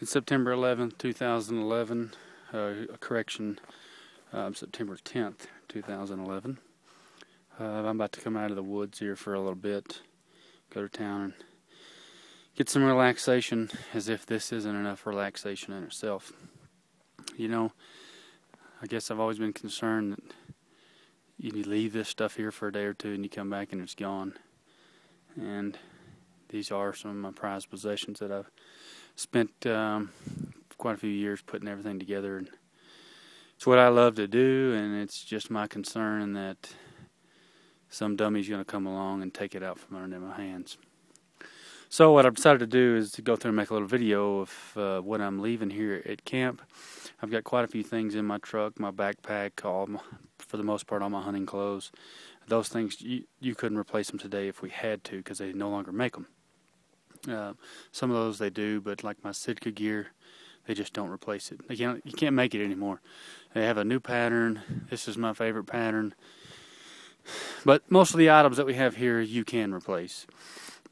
It's September 11th, 2011, September 10th, 2011. I'm about to come out of the woods here for a little bit, go to town and get some relaxation, as if this isn't enough relaxation in itself. You know, I guess I've always been concerned that you leave this stuff here for a day or two and you come back and it's gone. And these are some of my prized possessions that I've spent quite a few years putting everything together. And it's what I love to do, and it's just my concern that some dummy's going to come along and take it out from under my hands. So what I've decided to do is to go through and make a little video of what I'm leaving here at camp. I've got quite a few things in my truck, my backpack, for the most part all my hunting clothes. Those things, you couldn't replace them today if we had to, because they no longer make them. Some of those they do, but like my Sitka gear, they just don't replace it. You can't make it anymore. They have a new pattern. This is my favorite pattern. But most of the items that we have here you can replace.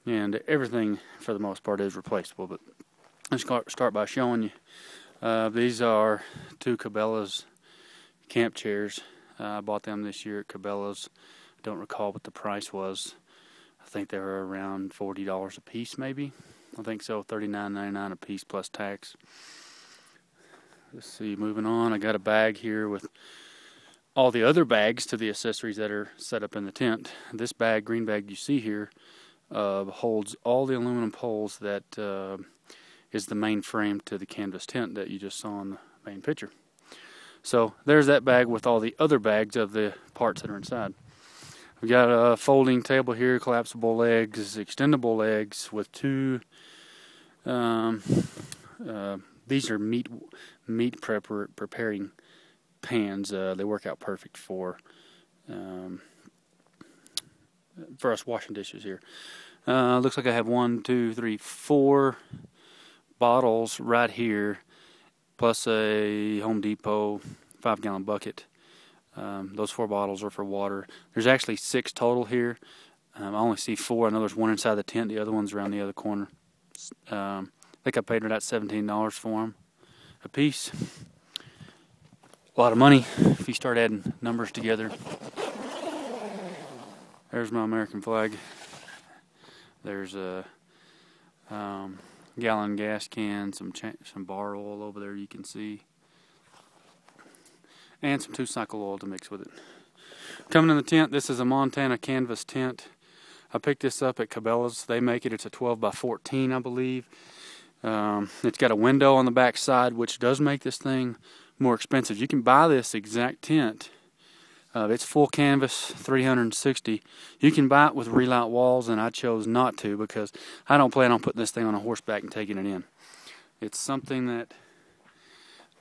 And everything, for the most part, is replaceable. But let's start by showing you. These are two Cabela's camp chairs. I bought them this year at Cabela's. I don't recall what the price was. I think they were around $40 a piece, maybe. I think so, $39.99 a piece plus tax. Let's see, moving on. I got a bag here with all the other bags to the accessories that are set up in the tent. This bag, green bag you see here, holds all the aluminum poles that is the main frame to the canvas tent that you just saw in the main picture. So there's that bag with all the other bags of the parts that are inside. We got a folding table here, collapsible legs, extendable legs with two. These are meat preparing pans. They work out perfect for us washing dishes here. Looks like I have 4 bottles right here, plus a Home Depot 5-gallon bucket. Those 4 bottles are for water. There's actually 6 total here. I only see 4. I know there's one inside the tent. The other one's around the other corner. I think I paid about $17 for them a piece. A lot of money if you start adding numbers together. There's my American flag. There's a gallon gas can, some bar oil over there you can see, and some 2-cycle oil to mix with it. Coming in the tent, this is a Montana canvas tent. I picked this up at Cabela's. They make it. It's a 12 by 14, I believe. It's got a window on the back side, which does make this thing more expensive. You can buy this exact tent. It's full canvas, 360. You can buy it with real-out walls, and I chose not to because I don't plan on putting this thing on a horseback and taking it in. It's something that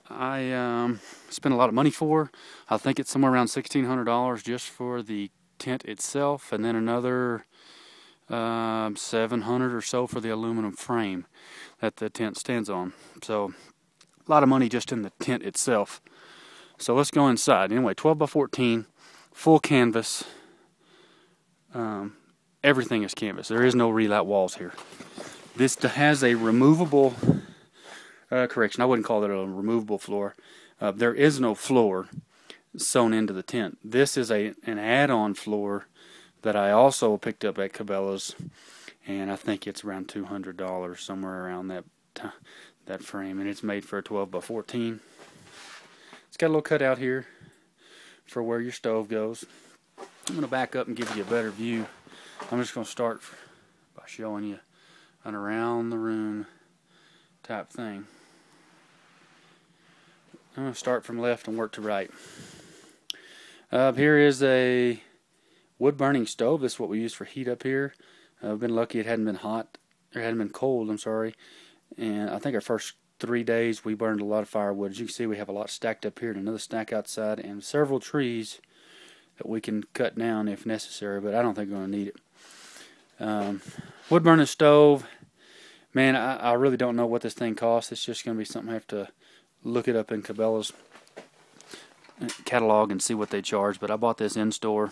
I spent a lot of money for. I think it's somewhere around $1,600 just for the tent itself, and then another $700 or so for the aluminum frame that the tent stands on. So a lot of money just in the tent itself. So let's go inside. Anyway, 12 by 14, full canvas. Everything is canvas. There is no real-out walls here. This has a removable correction. I wouldn't call it a removable floor. There is no floor sewn into the tent. This is an add-on floor that I also picked up at Cabela's, and I think it's around $200, somewhere around that frame, and it's made for a 12 by 14. It's got a little cutout here for where your stove goes. I'm going to back up and give you a better view. I'm just going to start by showing you an around the room type thing. I'm going to start from left and work to right. Here is a wood burning stove. This is what we use for heat up here. I've been lucky it hadn't been hot, or hadn't been cold, I'm sorry. And I think our first 3 days we burned a lot of firewood. As you can see, we have a lot stacked up here and another stack outside, and several trees that we can cut down if necessary, but I don't think we're going to need it. Wood burning stove, man, I really don't know what this thing costs. It's just going to be something I have to look it up in Cabela's catalog and see what they charge, but I bought this in store.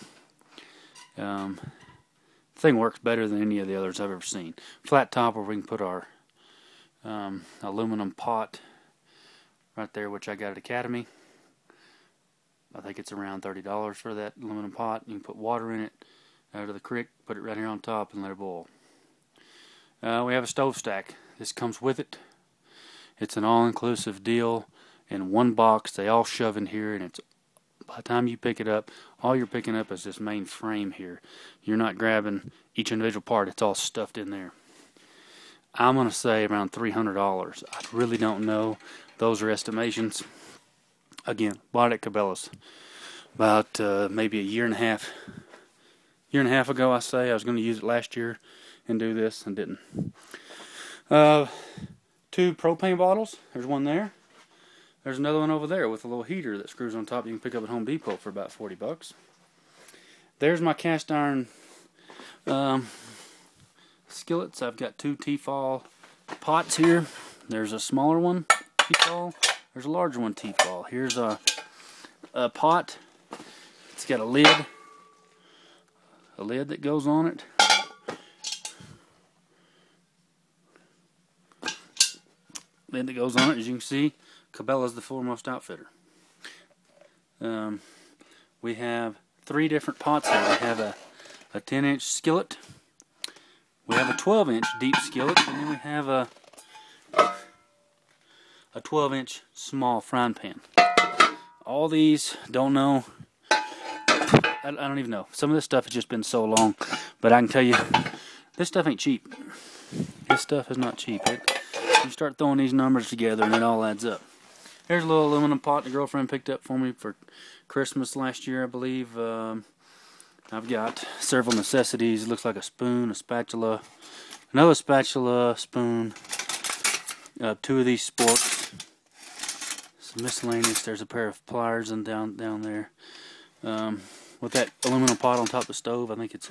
Thing works better than any of the others I've ever seen. Flat top where we can put our aluminum pot right there, which I got at Academy. I think it's around $30 for that aluminum pot. You can put water in it out of the creek, put it right here on top, and let it boil. We have a stove stack. This comes with it. It's an all-inclusive deal in one box. They all shove in here, and it's by the time you pick it up, all you're picking up is this main frame here. You're not grabbing each individual part. It's all stuffed in there. I'm going to say around $300. I really don't know. Those are estimations. Again, bought it at Cabela's about maybe a year and a half ago. I say I was going to use it last year and do this and didn't. 2 propane bottles. There's one there. There's another one over there with a little heater that screws on top. You can pick up at Home Depot for about 40 bucks. There's my cast iron skillets. I've got 2 Tefal pots here. There's a smaller one, Tefal. There's a larger one, Tefal. Here's a pot. It's got a lid that goes on it. Lid that goes on it, as you can see. Cabela's the foremost outfitter. We have 3 different pots here. We have a 10-inch skillet. We have a 12-inch deep skillet, and then we have a 12-inch small frying pan. All these, don't know. I don't even know. Some of this stuff has just been so long, but I can tell you, this stuff ain't cheap. This stuff is not cheap. You start throwing these numbers together, and it all adds up. Here's a little aluminum pot the girlfriend picked up for me for Christmas last year, I believe. I've got several necessities. It looks like a spoon, a spatula, another spatula, spoon, 2 of these sporks, some miscellaneous. There's a pair of pliers and down there. With that aluminum pot on top of the stove, I think it's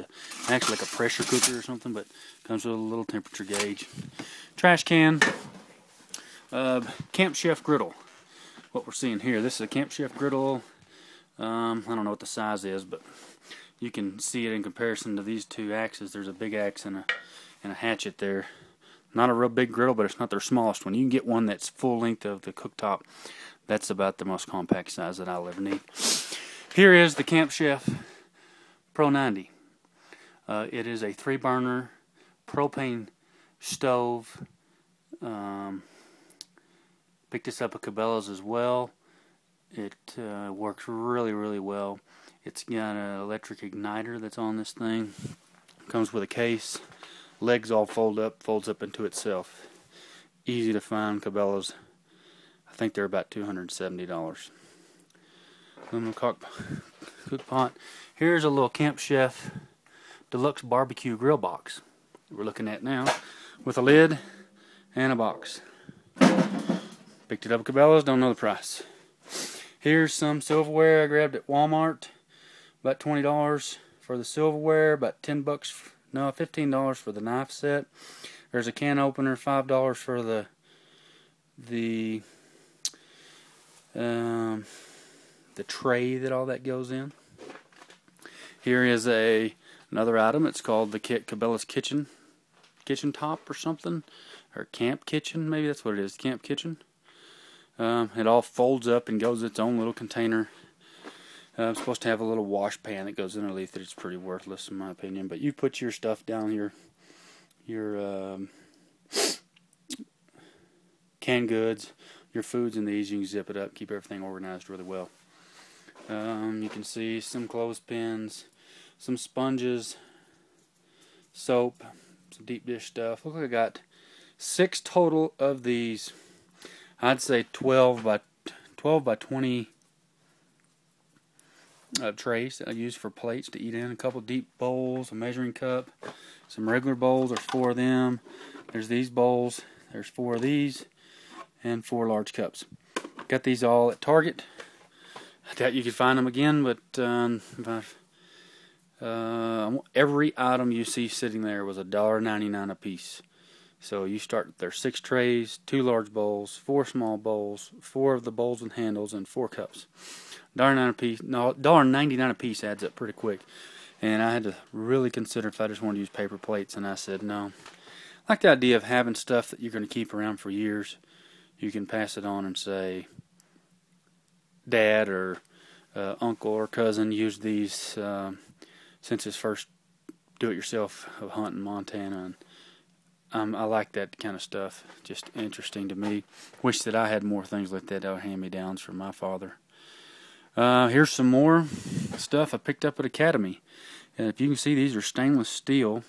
actually like a pressure cooker or something, but comes with a little temperature gauge. Trash can, Camp Chef griddle. What we're seeing here, this is a Camp Chef griddle. I don't know what the size is, but you can see it in comparison to these 2 axes. There's a big axe and a hatchet there. Not a real big griddle, but it's not their smallest one. You can get one that's full length of the cooktop. That's about the most compact size that I'll ever need. Here is the Camp Chef Pro 90. It is a 3-burner propane stove. Picked this up at Cabela's as well. It works really, really well. It's got an electric igniter that's on this thing. Comes with a case. Legs all folds up into itself. Easy to find, Cabela's. I think they're about $270. Aluminum cook pot. Here's a little Camp Chef Deluxe Barbecue Grill box we're looking at now, with a lid and a box. Picked it up at Cabela's, don't know the price. Here's some silverware I grabbed at Walmart. About $20 for the silverware, about $15 for the knife set. There's a can opener, $5 for the tray that all that goes in. Here is another item. It's called the Cabela's kitchen top or something, or camp kitchen, maybe that's what it is. Camp kitchen. It all folds up and goes in its own little container. It's supposed to have a little wash pan that goes underneath it. It's pretty worthless in my opinion, but you put your stuff down here, your canned goods, your foods in these. You can zip it up, keep everything organized really well. You can see some clothespins, some sponges, soap, some deep dish stuff. Look like I got 6 total of these. I'd say 12 by 20 trays that I use for plates to eat in. A couple deep bowls, a measuring cup, some regular bowls. There's 4 of them. There's these bowls. There's 4 of these, and 4 large cups. Got these all at Target. I doubt you could find them again, but every item you see sitting there was $1.99 a piece. So you start, there's 6 trays, 2 large bowls, 4 small bowls, 4 of the bowls and handles, and 4 cups. $1.99 a piece adds up pretty quick. And I had to really consider if I just wanted to use paper plates, and I said no. like the idea of having stuff that you're going to keep around for years. You can pass it on and say, Dad or uncle or cousin used these since his first do-it-yourself hunt in Montana. And I like that kind of stuff. Just interesting to me. Wish that I had more things like that hand-me-downs from my father. Here's some more stuff I picked up at Academy. And if you can see, these are stainless steel.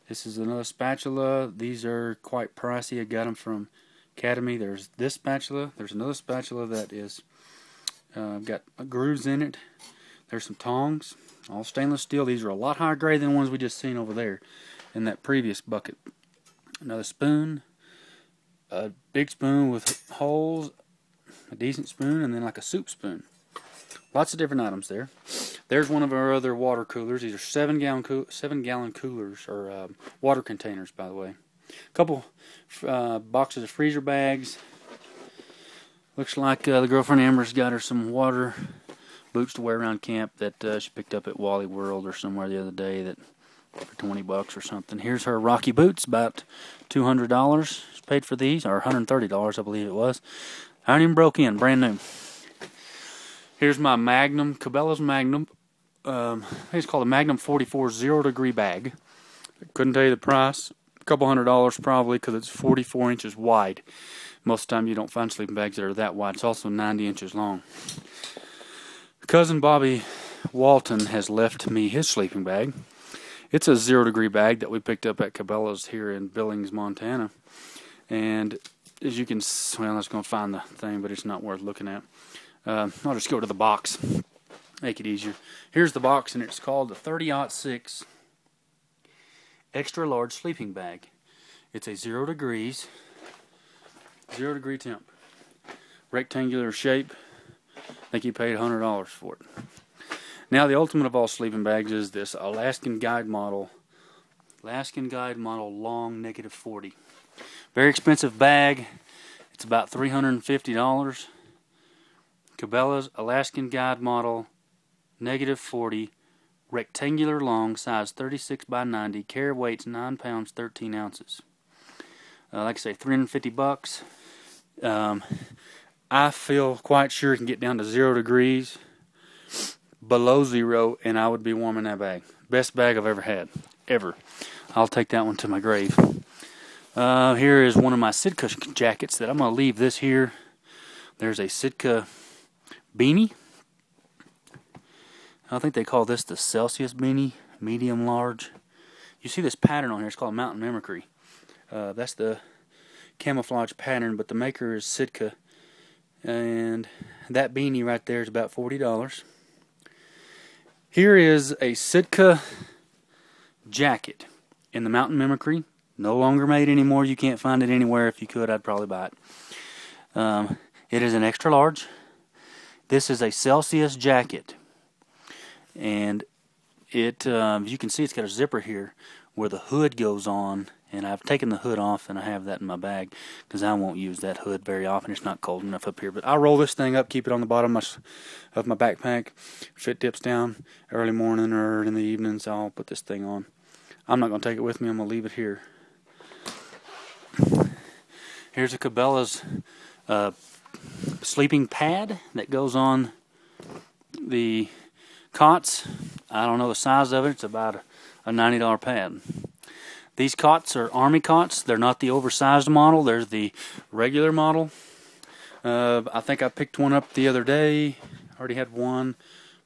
This is another spatula. These are quite pricey. I got them from Academy. There's this spatula. There's another spatula that is got grooves in it. There's some tongs, all stainless steel. These are a lot higher grade than the ones we just seen over there in that previous bucket. Another spoon, a big spoon with holes, a decent spoon, and then like a soup spoon. Lots of different items there. There's one of our other water coolers. These are 7-gallon coolers, or water containers, by the way. A couple boxes of freezer bags. Looks like the girlfriend Amber's got her some water boots to wear around camp that she picked up at Wally World or somewhere the other day that for $20 or something. Here's her Rocky boots, about $200. She paid for these, or $130, I believe it was. I haven't even broke in, brand new. Here's my Magnum, Cabela's Magnum. I think it's called a Magnum 44 0-degree bag. Couldn't tell you the price. A couple $100 probably, because it's 44 inches wide. Most of the time you don't find sleeping bags that are that wide. It's also 90 inches long. Cousin Bobby Walton has left me his sleeping bag. It's a 0-degree bag that we picked up at Cabela's here in Billings, Montana. And as you can, well, I was going to find the thing, but it's not worth looking at. I'll just go to the box, make it easier. Here's the box, and it's called the 30-06 extra large sleeping bag. It's a 0 degrees, 0-degree temp, rectangular shape. I think he paid $100 for it. Now the ultimate of all sleeping bags is this Alaskan Guide model long -40. Very expensive bag. It's about $350. Cabela's Alaskan Guide model -40, rectangular long, size 36 by 90, carry weight's 9 pounds 13 ounces. Like I say, $350. I feel quite sure it can get down to 0 degrees, below 0, and I would be warm in that bag. Best bag I've ever had, ever. I'll take that one to my grave. Here is one of my Sitka jackets that I'm going to leave this here. There's a Sitka beanie. I think they call this the Celsius beanie, medium large. You see this pattern on here, it's called Mountain Mimicry. That's the camouflage pattern, but the maker is Sitka. And that beanie right there is about $40. Here is a Sitka jacket in the Mountain Mimicry. No longer made anymore. You can't find it anywhere. If you could, I'd probably buy it. It is an extra large. This is a Celsius jacket. And it, you can see it's got a zipper here where the hood goes on. And I've taken the hood off, and I have that in my bag because I won't use that hood very often. It's not cold enough up here. But I'll roll this thing up, keep it on the bottom of my backpack. If it dips down early morning or in the evenings, I'll put this thing on. I'm not going to take it with me. I'm going to leave it here. Here's a Cabela's sleeping pad that goes on the cots. I don't know the size of it. It's about a $90 pad. These cots are Army cots. They're not the oversized model. They're the regular model. I think I picked one up the other day. Already had one.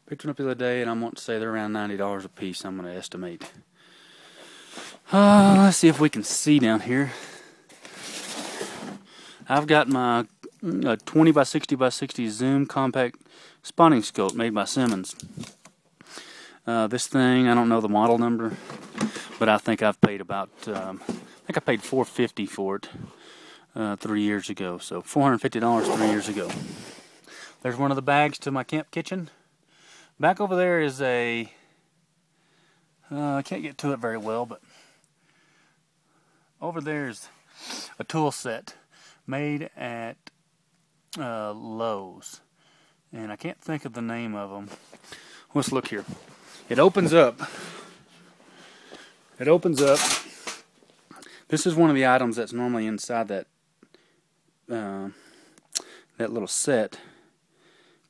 Picked one up the other day, and I want to say they're around $90 a piece, I'm going to estimate. Let's see if we can see down here. I've got my 20 by 60 by 60 zoom compact spotting scope made by Simmons. This thing, I don't know the model number, but I think I've paid about, I think I paid $450 for it 3 years ago. So $450 3 years ago. There's one of the bags to my camp kitchen. Back over there is a, I can't get to it very well, but over there is a tool set made at Lowe's. And I can't think of the name of them. Let's look here. It opens up. It opens up, This is one of the items that's normally inside that that little set.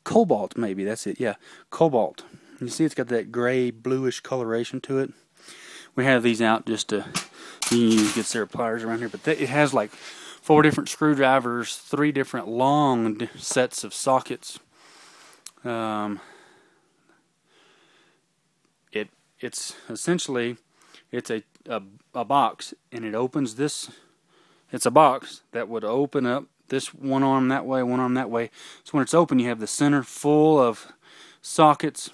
Cobalt, maybe, that's it, yeah, cobalt. You see it's got that gray, bluish coloration to it. We have these out just to, you can get set of pliers around here, but it has like 4 different screwdrivers, 3 different long sets of sockets. It's essentially, it's a box, and it opens this. It's a box that would open up this one arm that way, one arm that way. So when it's open, you have the center full of sockets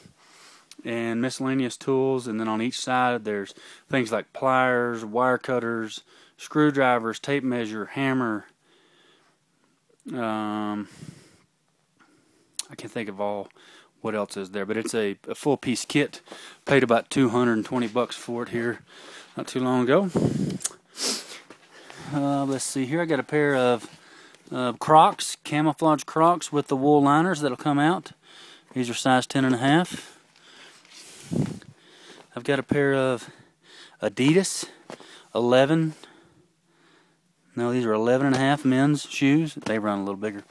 and miscellaneous tools, and then on each side there's things like pliers, wire cutters, screwdrivers, tape measure, hammer. I can't think of all what else is there, but it's a full piece kit. Paid about $220 for it here not too long ago. Let's see here. I got a pair of Crocs, camouflage Crocs with the wool liners that'll come out. These are size 10.5. I've got a pair of Adidas 11. No, these are 11.5 men's shoes. They run a little bigger.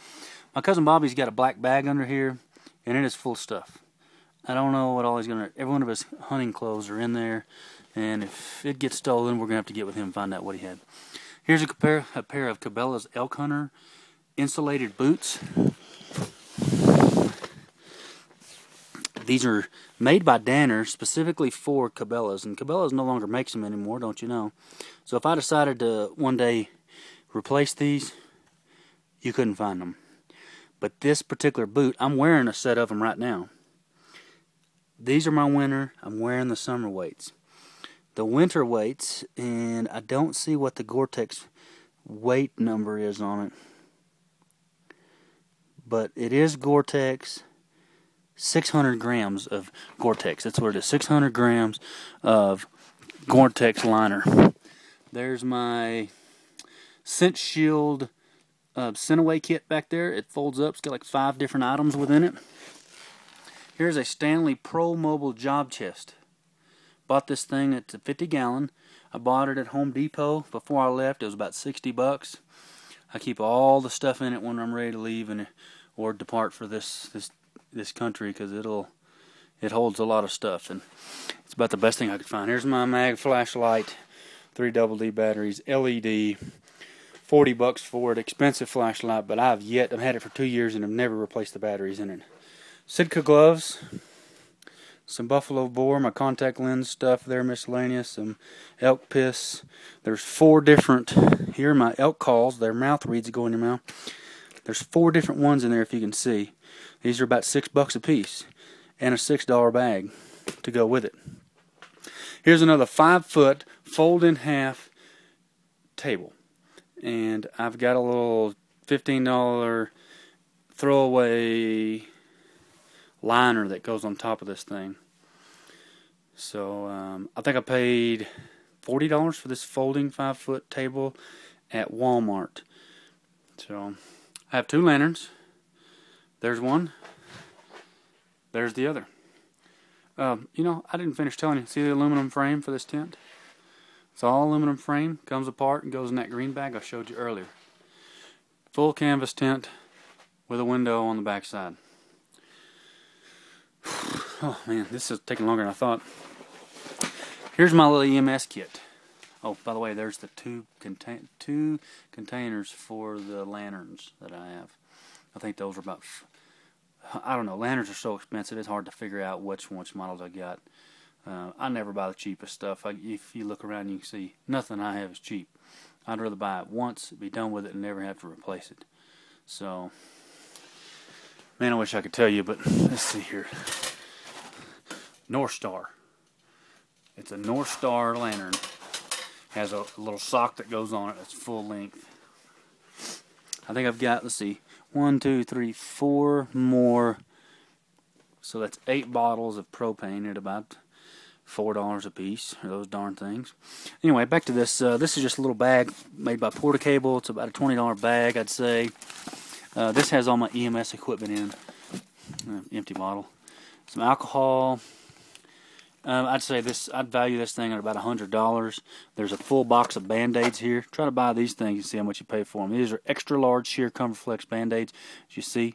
My cousin Bobby's got a black bag under here, and it is full of stuff. I don't know what all he's gonna. Every one of his hunting clothes are in there, and if it gets stolen, we're gonna have to get with him and find out what he had. Here's a pair of Cabela's Elk Hunter insulated boots. These are made by Danner specifically for Cabela's, and Cabela's no longer makes them anymore, don't you know? So if I decided to one day replace these, you couldn't find them. But this particular boot, I'm wearing a set of them right now. These are my winter. I'm wearing the summer weights. The winter weights, and I don't see what the Gore-Tex weight number is on it. But it is Gore-Tex, 600 grams of Gore-Tex. That's what it is, 600 grams of Gore-Tex liner. There's my Scent Shield Scent-Away kit back there. It folds up. It's got like 5 different items within it. Here's a Stanley Pro Mobile Job Chest. Bought this thing at a 50-gallon. I bought it at Home Depot before I left. It was about $60. I keep all the stuff in it when I'm ready to leave or depart for this country, because it holds a lot of stuff, and it's about the best thing I could find. Here's my mag flashlight, 3 double-D batteries, LED, $40 for it. Expensive flashlight, but I've had it for 2 years and have never replaced the batteries in it. Sitka gloves, some buffalo boar, my contact lens stuff there, miscellaneous, some elk piss. There's 4 different, here are my elk calls, they're mouth reeds that go in your mouth. There's 4 different ones in there if you can see. These are about $6 a piece, and a $6 bag to go with it. Here's another 5-foot fold-in-half table, and I've got a little $15 throwaway liner that goes on top of this thing. So I think I paid $40 for this folding 5-foot table at Walmart. So I have 2 lanterns. There's one. There's the other. You know, I didn't finish telling you. See the aluminum frame for this tent? It's all aluminum frame. Comes apart and goes in that green bag I showed you earlier. Full canvas tent with a window on the back side. Oh man, this is taking longer than I thought. Here's my little EMS kit. Oh, by the way, there's the two containers for the lanterns that I have. I think those are about, I don't know, lanterns are so expensive, it's hard to figure out which models I got. I never buy the cheapest stuff. If you look around, you can see nothing I have is cheap. I'd rather buy it once, be done with it, and never have to replace it. So, man, I wish I could tell you, but let's see here. North Star. It's a North Star lantern. Has a little sock that goes on it that's full length. I think I've got, let's see, 1, 2, 3, 4 more. So that's 8 bottles of propane at about $4 a piece, or those darn things. Anyway, back to this. This is just a little bag made by Portacable. It's about a $20 bag, I'd say. This has all my EMS equipment in. Empty bottle. Some alcohol. I'd say this. I'd value this thing at about $100. There's a full box of Band-Aids here. Try to buy these things and see how much you pay for them. These are extra large sheer Comfort Flex Band-Aids. As you see,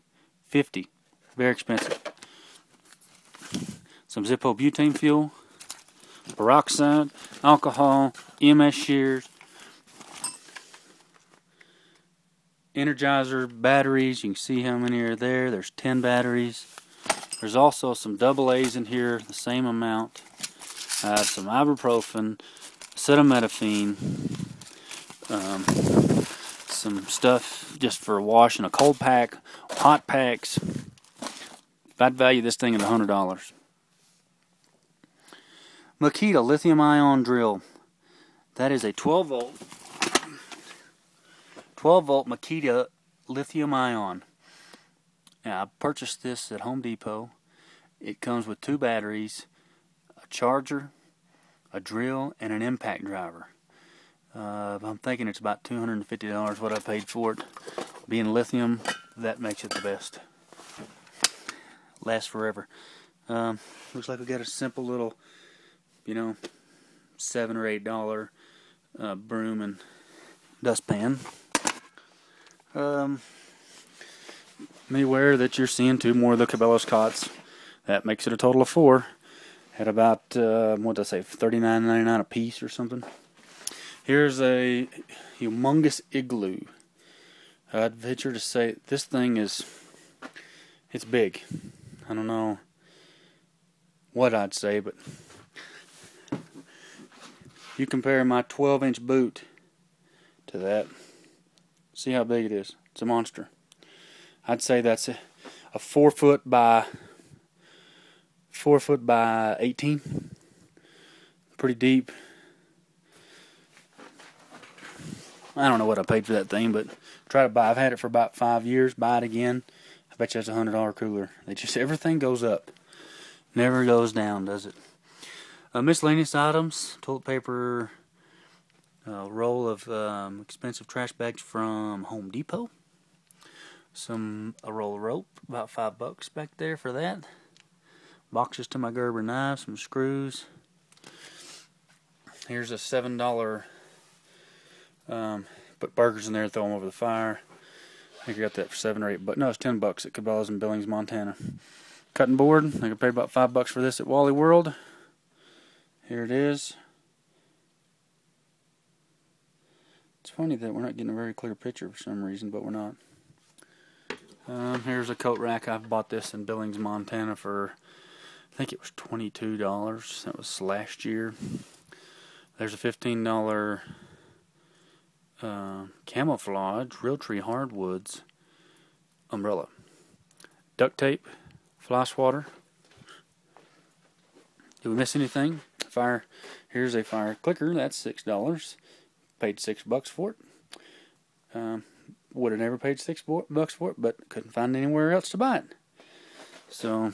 $50. Very expensive. Some Zippo butane fuel, peroxide, alcohol, EMS shears, Energizer batteries. You can see how many are there. There's 10 batteries. There's also some AA's in here, the same amount. Some ibuprofen, acetaminophen, some stuff just for washing, a cold pack, hot packs. I'd value this thing at $100. Makita lithium-ion drill. That is a 12-volt Makita lithium-ion. Now, I purchased this at Home Depot. It comes with 2 batteries, a charger, a drill, and an impact driver. I'm thinking it's about $250 what I paid for it. Being lithium, that makes it the best. Lasts forever. Looks like we got a simple little, $7 or $8 broom and dustpan. Be aware that you're seeing 2 more of the Cabela's cots. That makes it a total of 4. At about, what did I say, $39.99 a piece or something. Here's a humongous igloo. I'd venture to say this thing it's big. I don't know what I'd say, but you compare my 12-inch boot to that. See how big it is. It's a monster. I'd say that's a 4 foot by 18. Pretty deep. I don't know what I paid for that thing, but try to buy. I've had it for about 5 years. Buy it again. I bet you that's a $100 cooler. Everything goes up. Never goes down, does it? Miscellaneous items: toilet paper, a roll of expensive trash bags from Home Depot. A roll of rope, about $5 back there for that. Boxes to my Gerber knives, some screws. Here's a $7. Put burgers in there and throw them over the fire. I think I got that for $7 or $8. No, it's $10 at Cabela's in Billings, Montana. Cutting board. I think I paid about $5 for this at Wally World. Here it is. It's funny that we're not getting a very clear picture for some reason, but we're not. Here's a coat rack. I've bought this in Billings, Montana for, I think it was $22. That was last year. There's a $15 camouflage Realtree hardwoods umbrella. Duct tape, fly swatter. Did we miss anything? Here's a fire clicker. That's $6. Paid $6 for it. Would have never paid $6 for it, but couldn't find anywhere else to buy it. So,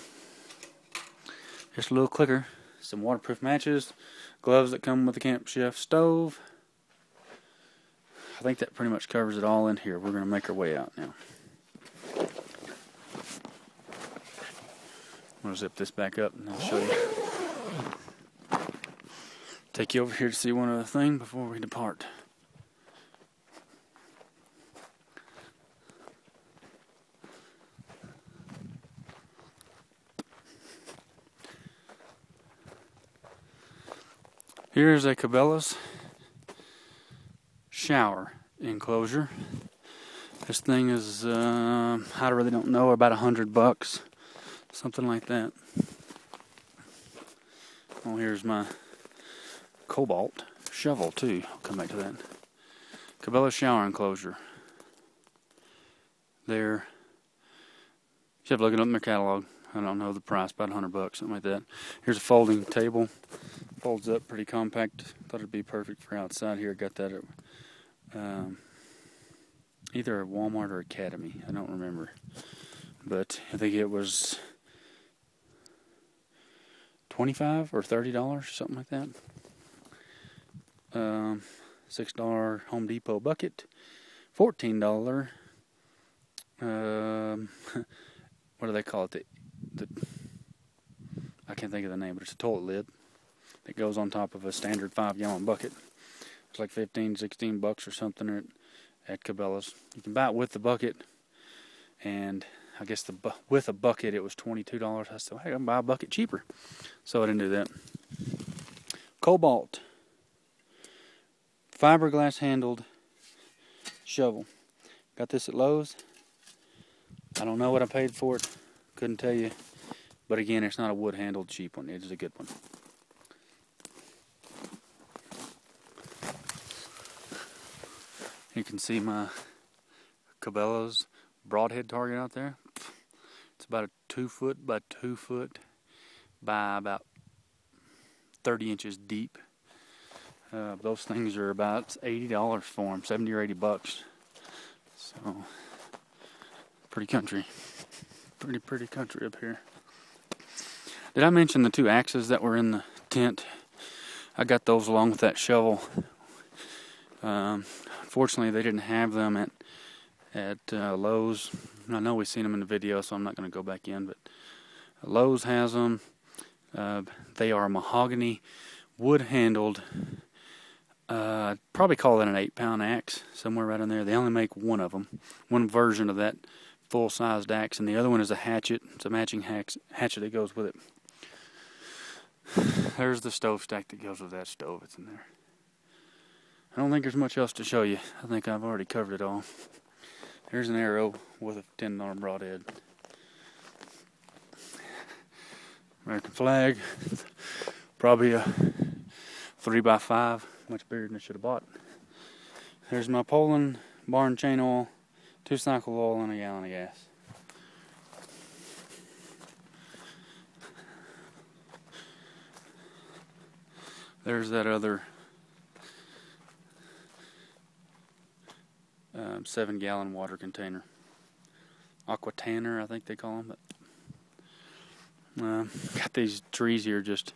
just a little clicker, some waterproof matches, gloves that come with the Camp Chef stove. I think that pretty much covers it all in here. We're going to make our way out now. I'm going to zip this back up and I'll show you. Take you over here to see one other thing before we depart. Here's a Cabela's shower enclosure. This thing is, I really don't know, about $100, something like that. Oh, here's my Cobalt shovel too. I'll come back to that. Cabela's shower enclosure. There. You have to look it up in their catalog. I don't know the price, about $100, something like that. Here's a folding table. Folds up, pretty compact. Thought it'd be perfect for outside here. Got that at either at Walmart or Academy. I don't remember. But I think it was $25 or $30, something like that. $6 Home Depot bucket. $14. What do they call it? I can't think of the name, but it's a toilet lid. that goes on top of a standard 5-gallon bucket. It's like 15, 16 bucks or something at Cabela's. You can buy it with the bucket, and I guess with a bucket it was $22. I said, hey, I can buy a bucket cheaper, so I didn't do that. Cobalt, fiberglass handled shovel. Got this at Lowe's. I don't know what I paid for it. Couldn't tell you. But again, it's not a wood handled cheap one. It is a good one. You can see my Cabela's broadhead target out there. It's about a 2 foot by 2 foot by about 30 inches deep. Those things are about $80 for them, 70 or 80 bucks. So, pretty country. Pretty country up here. Did I mention the 2 axes that were in the tent? I got those along with that shovel. Unfortunately, they didn't have them at Lowe's. I know we've seen them in the video, so I'm not going to go back in, but Lowe's has them. They are mahogany, wood-handled. I'd probably call that an 8-pound axe, somewhere right in there. They only make one of them, one version of that full-sized axe, and the other one is a hatchet. It's a matching hatchet that goes with it. There's the stove stack that goes with that stove. It's in there. I don't think there's much else to show you. I think I've already covered it all. There's an arrow with a 10-arm broadhead. American flag. Probably a 3x5. Much bigger than I should have bought. There's my Poland barn chain oil, 2 cycle oil, and a gallon of gas. There's that other 7-gallon water container. Aqua Tanner, I think they call them. But, got these trees here. Just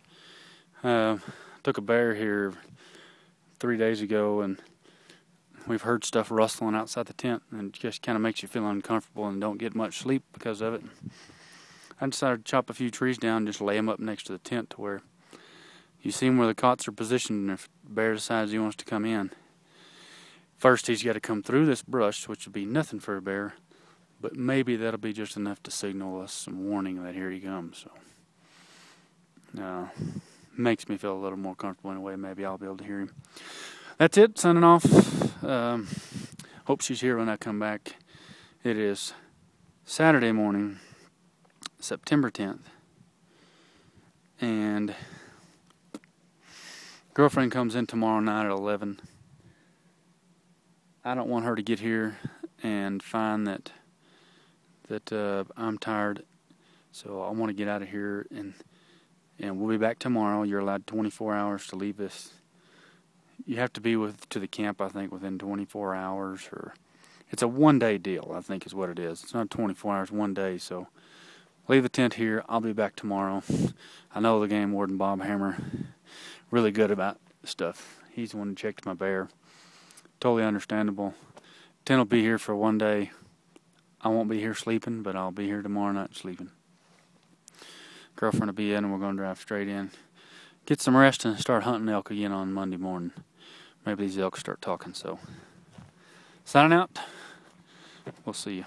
took a bear here 3 days ago, and we've heard stuff rustling outside the tent, and it just kind of makes you feel uncomfortable and don't get much sleep because of it. I decided to chop a few trees down and just lay them up next to the tent to where you see where the cots are positioned, and if the bear decides he wants to come in, first he's got to come through this brush, which would be nothing for a bear, but maybe that'll be just enough to signal us some warning that here he comes. So, makes me feel a little more comfortable in a way. Maybe I'll be able to hear him. That's it. Signing off. Hope she's here when I come back. It is Saturday morning, September 10th, and girlfriend comes in tomorrow night at 11. I don't want her to get here and find that I'm tired, so I want to get out of here, and we'll be back tomorrow. You're allowed 24 hours to leave this. You have to be to the camp, I think, within 24 hours, or it's a one-day deal, I think is what it is. It's not 24 hours, one day, so leave the tent here. I'll be back tomorrow. I know the game warden, Bob Hammer, really good about stuff. He's the one who checked my bear. Totally understandable. Tent will be here for one day. I won't be here sleeping, but I'll be here tomorrow night sleeping. Girlfriend will be in, and we're going to drive straight in. Get some rest and start hunting elk again on Monday morning. Maybe these elk start talking, so. Signing out. We'll see you.